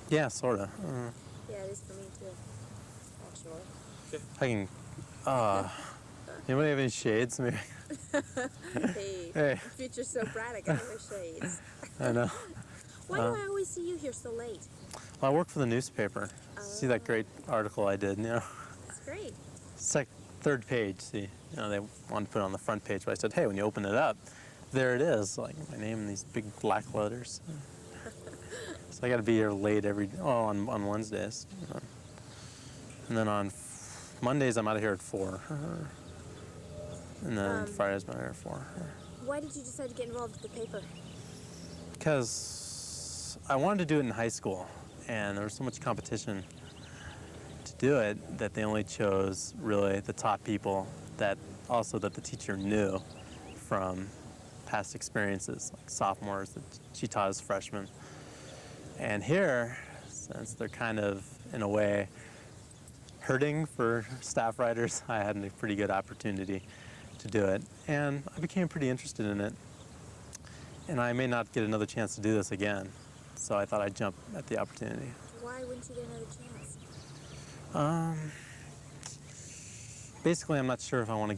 Yeah, sort of. Yeah, it is for me too, actually. I can, anybody have any shades? Maybe. Hey, Hey. the future's so bright, I gotta wear shades. I know. Why do I always see you here so late? Well, I work for the newspaper. See that great article I did, That's great. Third page, see, they wanted to put it on the front page, but I said, hey, when you open it up, there it is, like my name in these big black letters. So I got to be here late on Wednesdays. And then on Mondays, I'm out of here at 4. And then Fridays, I'm out of here at 4. Why did you decide to get involved with the paper? Because I wanted to do it in high school, and there was so much competition to do it that they only chose really the top people that the teacher knew from past experiences, like sophomores that she taught as freshmen. And here, since they're kind of, in a way, hurting for staff writers, I had a pretty good opportunity to do it. And I became pretty interested in it. And I may not get another chance to do this again. So I thought I'd jump at the opportunity. Why wouldn't you get another chance? Basically, I'm not sure if I want to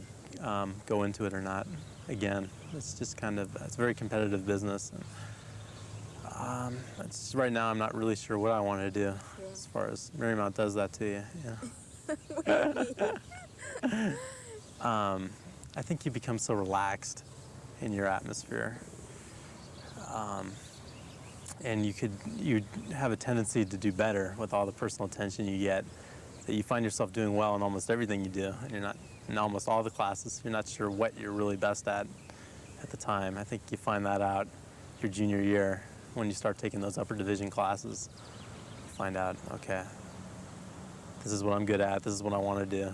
go into it or not again. It's just it's a very competitive business. And, right now, I'm not really sure what I want to do as far as Marymount does that to you. What do you mean? I think you become so relaxed in your atmosphere. And you'd have a tendency to do better with all the personal attention you get, that you find yourself doing well in almost everything you do, and you're not in almost all the classes. You're not sure what you're really best at the time. I think you find that out your junior year when you start taking those upper division classes. You find out, okay, this is what I'm good at. This is what I want to do.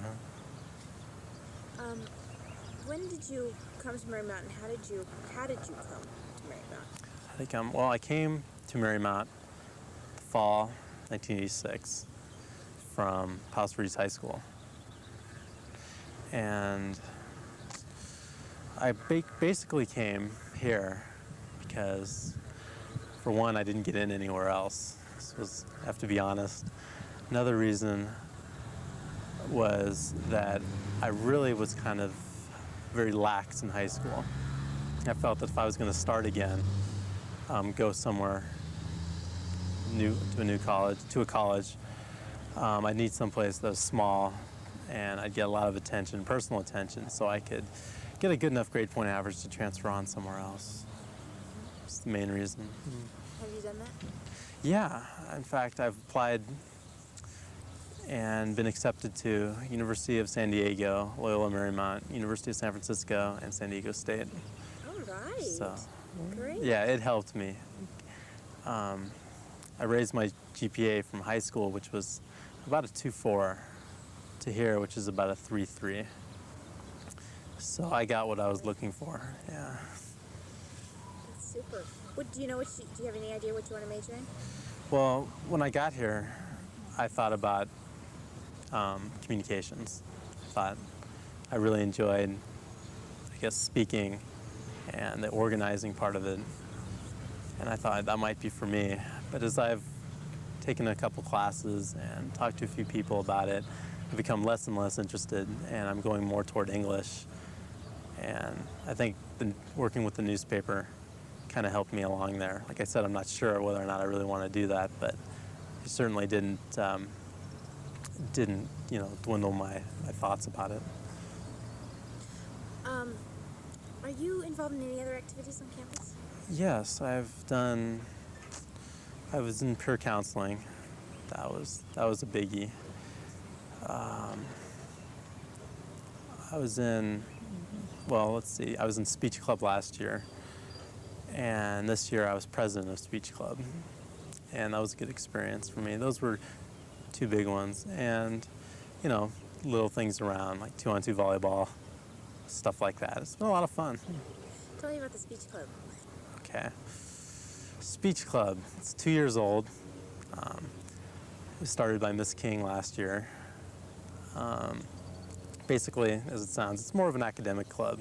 When did you come to Marymount, and how did you come to Marymount? I came to Marymount fall 1986 from Palos Verdes High School. And I basically came here because, for one, I didn't get in anywhere else. I have to be honest. Another reason was that I really was kind of very lax in high school. I felt that if I was going to start again, go somewhere new, to a college, I'd need someplace that was small, and I'd get a lot of attention, personal attention, so I could get a good enough grade point average to transfer on somewhere else. That's the main reason. Have you done that? Yeah, in fact, I've applied and been accepted to University of San Diego, Loyola Marymount, University of San Francisco, and San Diego State. All right. So, great. yeah, it helped me. I raised my GPA from high school, which was about a 2.4, to here, which is about a 3.3. So I got what I was looking for. Yeah. That's super. Do you have any idea what you want to major in? Well, when I got here, I thought about communications. I really enjoyed, speaking and the organizing part of it. And I thought that might be for me. But as I've taken a couple classes and talked to a few people about it, I've become less and less interested, and I'm going more toward English. And I think working with the newspaper kind of helped me along there. Like I said, I'm not sure whether or not I really want to do that, but it certainly didn't dwindle my thoughts about it. Are you involved in any other activities on campus? Yes, I was in peer counseling. That was a biggie. I was in speech club last year, and this year I was president of speech club, and that was a good experience for me. Those were two big ones, and little things around like 2-on-2 volleyball, stuff like that. It's been a lot of fun. Tell me about the speech club. Okay. Speech club, it's 2 years old. It was started by Miss King last year. Basically, as it sounds, it's more of an academic club.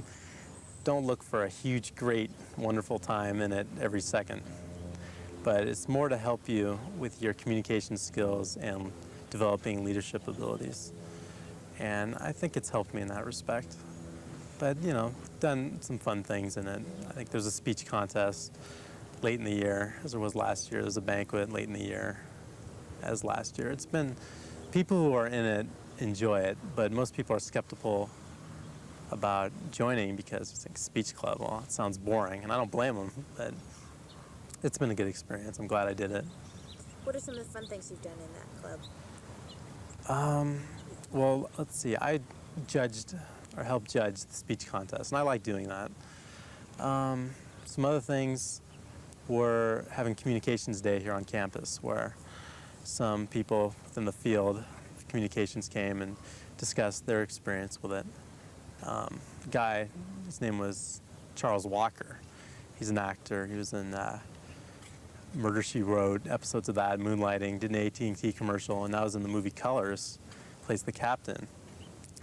Don't look for a huge, great, wonderful time in it every second. but it's more to help you with your communication skills and developing leadership abilities. And I think it's helped me in that respect. But, done some fun things in it. I think there's a speech contest late in the year, as there was last year. There's a banquet late in the year, as last year. It's been, people who are in it enjoy it, but most people are skeptical about joining because it's like speech club. Well, it sounds boring, and I don't blame them, but it's been a good experience. I'm glad I did it. What are some of the fun things you've done in that club? Well, let's see. I judged or helped judge the speech contest, and I like doing that. Some other things were having communications day here on campus, where some people within the field of communications came and discussed their experience with it. Guy, his name was Charles Walker. He's an actor. He was in Murder, She Wrote, episodes of that, Moonlighting, did an AT&T commercial, and now he's in the movie Colors, plays the captain.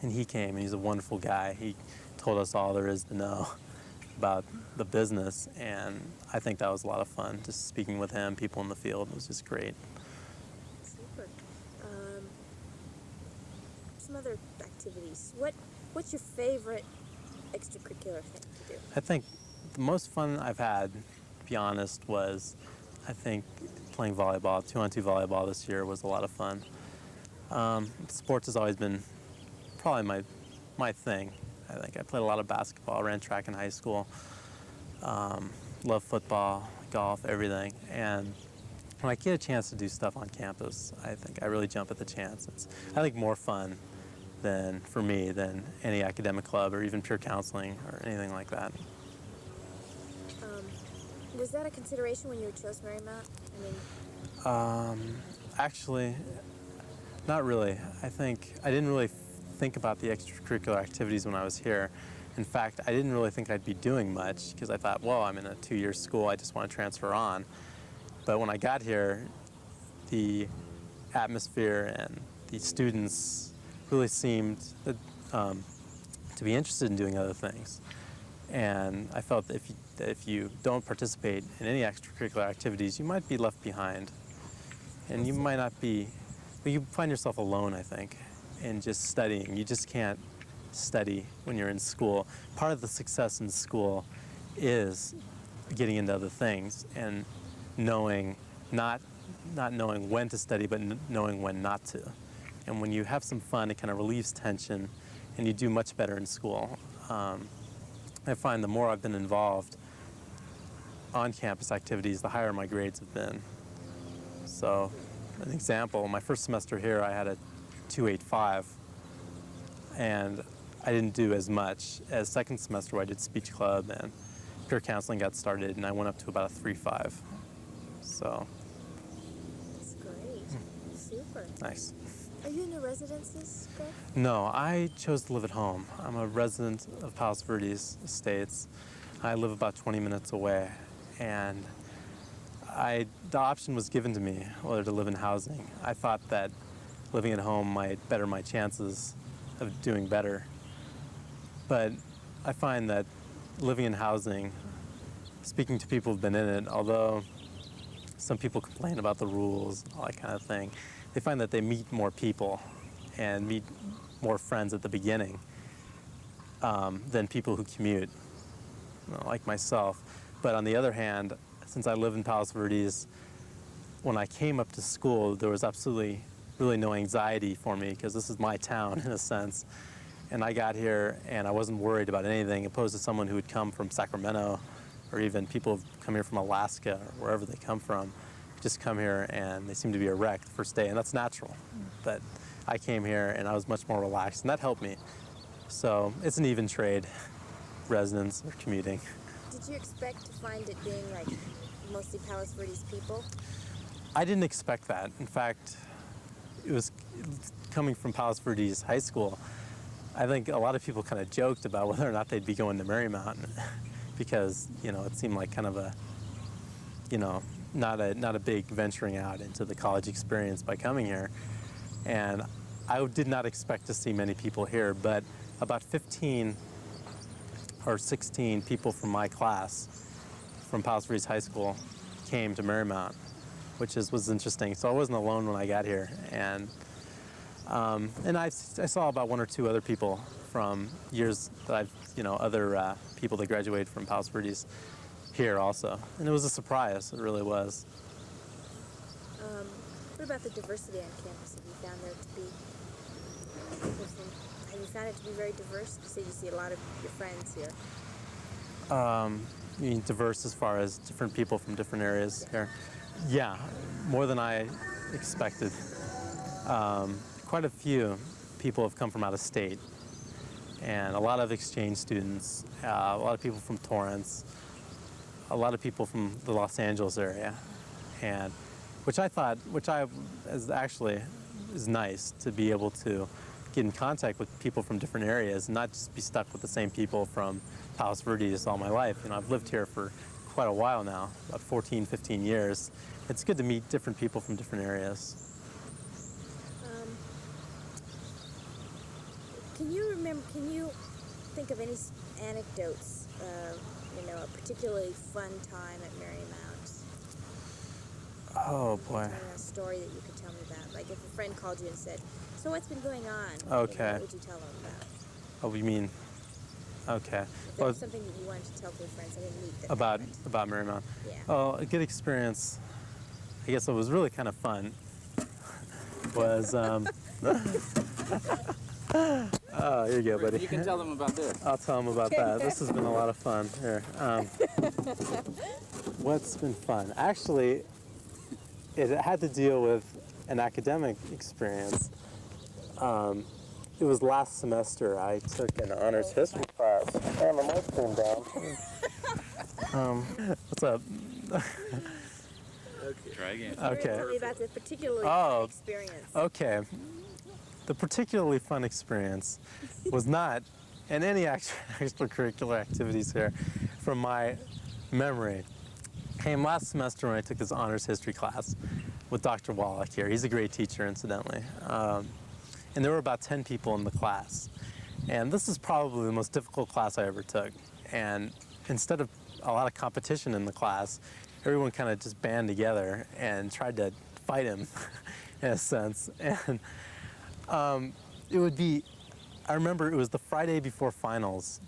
And he came, and he's a wonderful guy. He told us all there is to know about the business, and I think that was a lot of fun, just speaking with him, people in the field. It was just great. Super. Some other activities. What's your favorite extracurricular thing to do? I think the most fun I've had, to be honest, was I think playing volleyball. 2-on-2 volleyball this year was a lot of fun. Sports has always been probably my thing. I think I played a lot of basketball, ran track in high school, love football, golf, everything. And when I get a chance to do stuff on campus, I think I really jump at the chance. It's, I think, more fun for me than any academic club or even pure counseling or anything like that. Was that a consideration when you chose Marymount? I mean, Actually, not really. I think I didn't really think about the extracurricular activities when I was here. In fact, I didn't really think I'd be doing much because I thought, well, I'm in a 2-year school, I just want to transfer on. But when I got here, the atmosphere and the students really seemed to be interested in doing other things. And I felt that if you don't participate in any extracurricular activities, you might be left behind. And you might not be, but you find yourself alone, I think, in just studying. You just can't study when you're in school. Part of the success in school is getting into other things and knowing, not knowing when to study, but knowing when not to. And when you have some fun, it kind of relieves tension, and you do much better in school. I find the more I've been involved on campus activities, the higher my grades have been. So, an example, my first semester here, I had a 2.85, and I didn't do as much as second semester where I did speech club and peer counseling got started, and I went up to about a 3.5. So. that's great. Super. Nice. Are you in the residences, Greg? No, I chose to live at home. I'm a resident of Palos Verdes Estates. I live about 20 minutes away, and the option was given to me whether to live in housing. I thought that living at home might better my chances of doing better. But I find that living in housing, speaking to people who've been in it, although some people complain about the rules, all that kind of thing, they find that they meet more people and meet more friends at the beginning than people who commute, like myself. But on the other hand, since I live in Palos Verdes, when I came up to school, there was absolutely really no anxiety for me because this is my town in a sense. And I got here and I wasn't worried about anything, opposed to someone who would come from Sacramento, or even people who come here from Alaska or wherever they come from, just come here and they seem to be a wreck the first day, and that's natural. But I came here and I was much more relaxed, and that helped me. So it's an even trade, residence or commuting. Did you expect to find it being like mostly Palos Verdes people? I didn't expect that. In fact, it was coming from Palos Verdes High School. I think a lot of people kind of joked about whether or not they'd be going to Marymount because, it seemed like kind of a, not a big venturing out into the college experience by coming here. And I did not expect to see many people here, but about 15 or 16 people from my class from Palos Verdes High School came to Marymount, which was interesting. So I wasn't alone when I got here, and I saw about one or two other people from years that other people that graduated from Palos Verdes here also, and it was a surprise. It really was. What about the diversity on campus? Have you found there to be people from? Have you found it to be very diverse? You say you see a lot of your friends here. You mean diverse as far as different people from different areas here? Yeah, more than I expected. Quite a few people have come from out of state, and a lot of exchange students, a lot of people from Torrance, a lot of people from the Los Angeles area, and which is nice to be able to get in contact with people from different areas and not just be stuck with the same people from Palos Verdes all my life. I've lived here for quite a while now, about 14, 15 years. It's good to meet different people from different areas. Can you think of any anecdotes, a particularly fun time at Marymount? Oh boy. A story that you could tell me about. Like if a friend called you and said, "So what's been going on?" Okay. What would you tell them about? Oh, you mean? Okay. If there was something that you wanted to tell to your friends, I didn't meet that. About Marymount. Yeah. Oh, a good experience. I guess it was really kind of fun. Was oh, here you go, buddy. You can tell them about this. I'll tell them about that. This has been a lot of fun. Here. What's been fun? Actually, it had to deal with an academic experience. It was last semester. I took an honors history class. Oh, my mic's going down. What's up? Okay. Try again. Okay. Tell me about the particularly fun experience. Okay. The particularly fun experience was not in any extracurricular activities here from my memory. Came last semester when I took this honors history class with Dr. Wallach here. He's a great teacher, incidentally. And there were about 10 people in the class. And this is probably the most difficult class I ever took. And instead of a lot of competition in the class, everyone kind of just band together and tried to fight him, in a sense. And I remember it was the Friday before finals,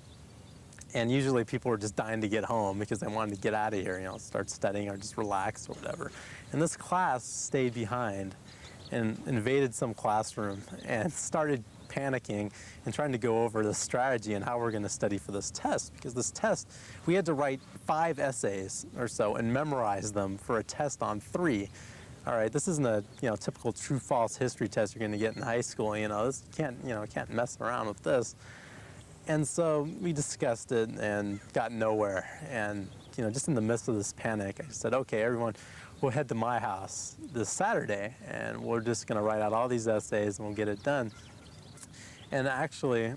and usually people were just dying to get home because they wanted to get out of here, start studying or just relax or whatever. And this class stayed behind and invaded some classroom and started panicking and trying to go over the strategy and how we're going to study for this test, because this test, we had to write 5 essays or so and memorize them for a test on 3. All right, this isn't a typical true-false history test you're going to get in high school. This can't mess around with this. And so we discussed it and got nowhere. And just in the midst of this panic, I said, okay, everyone, we'll head to my house this Saturday, and we're just going to write out all these essays and we'll get it done. And actually,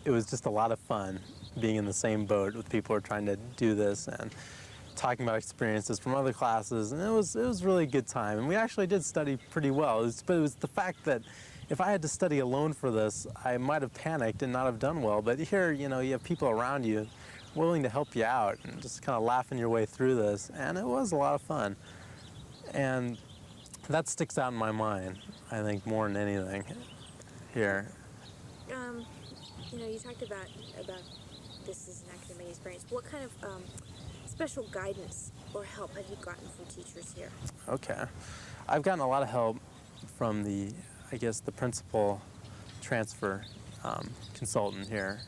it was just a lot of fun being in the same boat with people who are trying to do this and talking about experiences from other classes, and it was really a good time. And we actually did study pretty well, but it was the fact that if I had to study alone for this, I might have panicked and not have done well. But here, you have people around you willing to help you out and just kind of laughing your way through this, and it was a lot of fun. And that sticks out in my mind, I think, more than anything here. You talked about this as an academic experience. What kind of special guidance or help have you gotten from teachers here? Okay. I've gotten a lot of help from the principal transfer consultant here,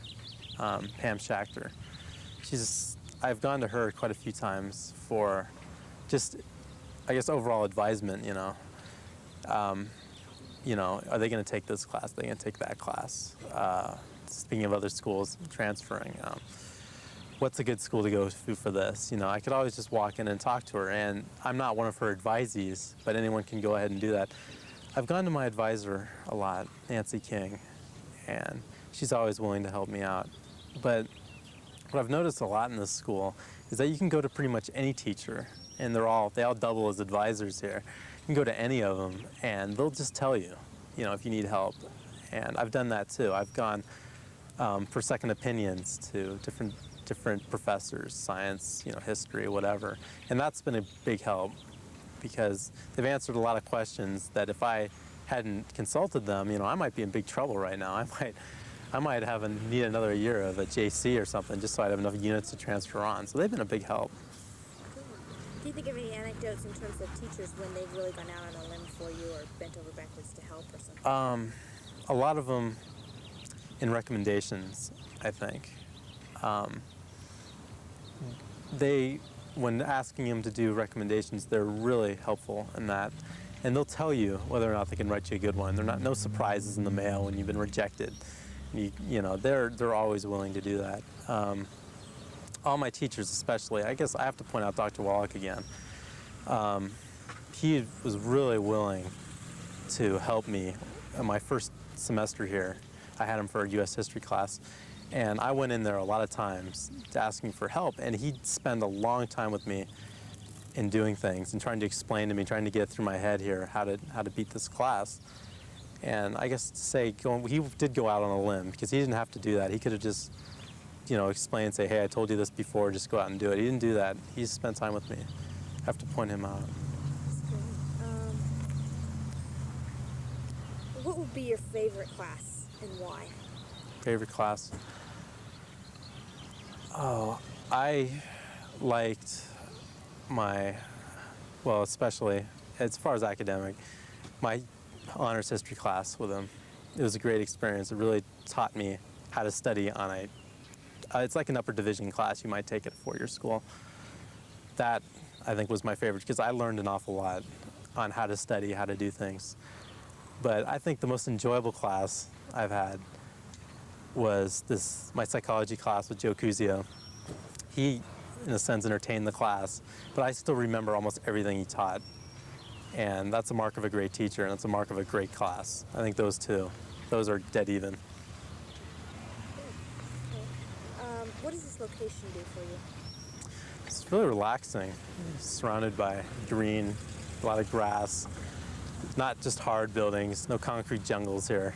Pam Schachter. I've gone to her quite a few times for just, overall advisement, are they going to take this class? Are they going to take that class? Speaking of other schools transferring, what's a good school to go to for this? I could always just walk in and talk to her, and I'm not one of her advisees, but anyone can go ahead and do that. I've gone to my advisor a lot, Nancy King, and she's always willing to help me out. But what I've noticed a lot in this school is that you can go to pretty much any teacher, and they all double as advisors here. You can go to any of them, and they'll just tell you, if you need help. And I've done that too. I've gone for second opinions to different different professors, science, history, whatever. And that's been a big help because they've answered a lot of questions that if I hadn't consulted them, I might be in big trouble right now. I might need another year of a JC or something just so I'd have enough units to transfer on. So they've been a big help. Cool. Do you think of any anecdotes in terms of teachers when they've really gone out on a limb for you or bent over backwards to help or something? A lot of them in recommendations, I think. When asking them to do recommendations, they're really helpful in that. And they'll tell you whether or not they can write you a good one. No surprises in the mail when you've been rejected. They're always willing to do that. All my teachers especially, I guess I have to point out Dr. Wallach again. He was really willing to help me in my first semester here. I had him for a U.S. history class, and I went in there a lot of times asking for help, and he'd spend a long time with me in doing things and trying to explain to me, trying to get through my head here how to beat this class. And I guess to say, he did go out on a limb because he didn't have to do that. He could have just, explained and say, hey, I told you this before, just go out and do it. He didn't do that. He spent time with me. I have to point him out. That's great. What would be your favorite class and why? Favorite class? Oh, I liked especially as far as academic, my honors history class with him. It was a great experience. It really taught me how to study on it's like an upper division class you might take at a four-year school. That, I think, was my favorite because I learned an awful lot on how to study, how to do things. But I think the most enjoyable class I've had was my psychology class with Joe Cusio. He, in a sense, entertained the class, but I still remember almost everything he taught. And that's a mark of a great teacher, and it's a mark of a great class. I think those two, those are dead even. Okay. What does this location do for you? It's really relaxing. Surrounded by green, a lot of grass, not just hard buildings, no concrete jungles here,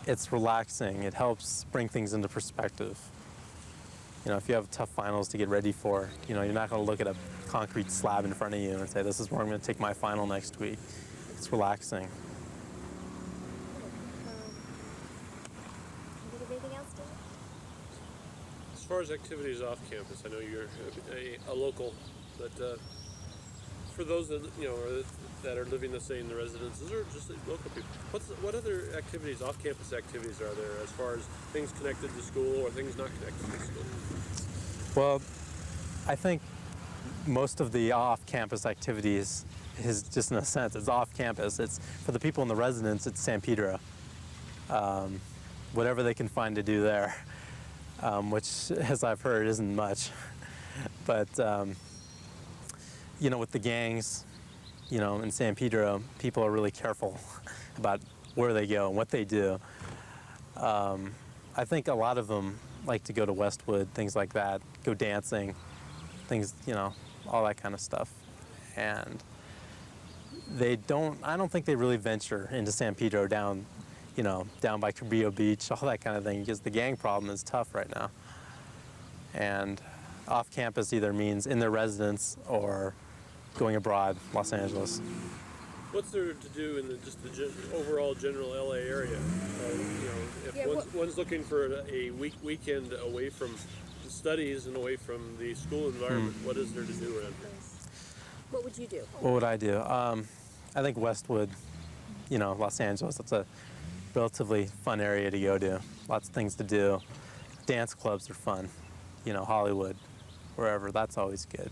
It's relaxing. It helps bring things into perspective. If you have tough finals to get ready for, you're not going to look at a concrete slab in front of you and say, this is where I'm going to take my final next week. It's relaxing. Can you think of anything else, David? As far as activities off campus, I know you're a local, but for those that that are living, let's say, in the residences or just local people, what other activities, off-campus activities, are there as far as things connected to school or things not connected to school? Well, I think most of the off-campus activities is just, in a sense, it's off-campus. It's for the people in the residence. It's San Pedro. Whatever they can find to do there, which, as I've heard, isn't much. But with the gangs, in San Pedro, people are really careful about where they go and what they do. I think a lot of them like to go to Westwood, things like that, go dancing, things, all that kind of stuff. And I don't think they really venture into San Pedro down by Cabrillo Beach, all that kind of thing, because the gang problem is tough right now. And off campus either means in their residence or going abroad, Los Angeles. What's there to do in the overall general LA area? If one's looking for a weekend away from studies and away from the school environment, what is there to do around here? What would you do? What would I do? I think Westwood, Los Angeles, that's a relatively fun area to go to. Lots of things to do. Dance clubs are fun. Hollywood, wherever, that's always good.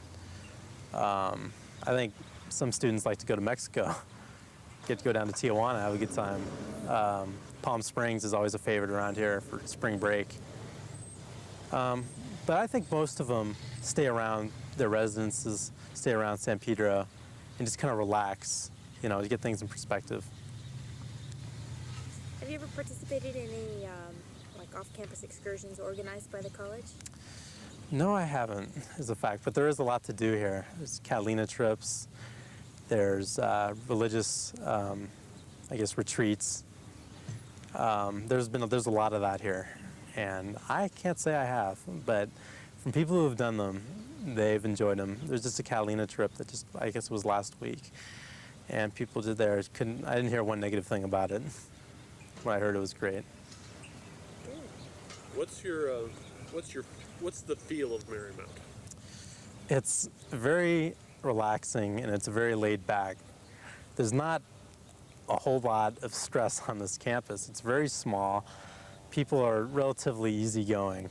I think some students like to go to Mexico, get to go down to Tijuana, have a good time. Palm Springs is always a favorite around here for spring break. But I think most of them stay around their residences, stay around San Pedro, and just kind of relax, to get things in perspective. Have you ever participated in any off-campus excursions organized by the college? No, I haven't, as a fact, but there is a lot to do here. There's Catalina trips, there's religious, retreats. There's a lot of that here, And I can't say I have, but from people who have done them, they've enjoyed them. There's just a Catalina trip that just, I guess it was last week, and people did theirs. I didn't hear one negative thing about it. When I heard it was great. Good. What's the feel of Marymount? It's very relaxing and it's very laid back. There's not a whole lot of stress on this campus. It's very small. People are relatively easygoing.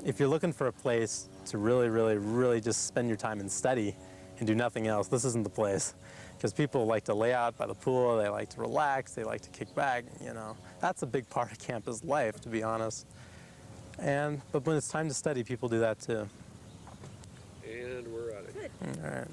If you're looking for a place to really, really, really just spend your time and study and do nothing else, this isn't the place. Because people like to lay out by the pool, they like to relax, they like to kick back, you know. That's a big part of campus life, to be honest. But when it's time to study, people do that too. And we're at it. Good. All right.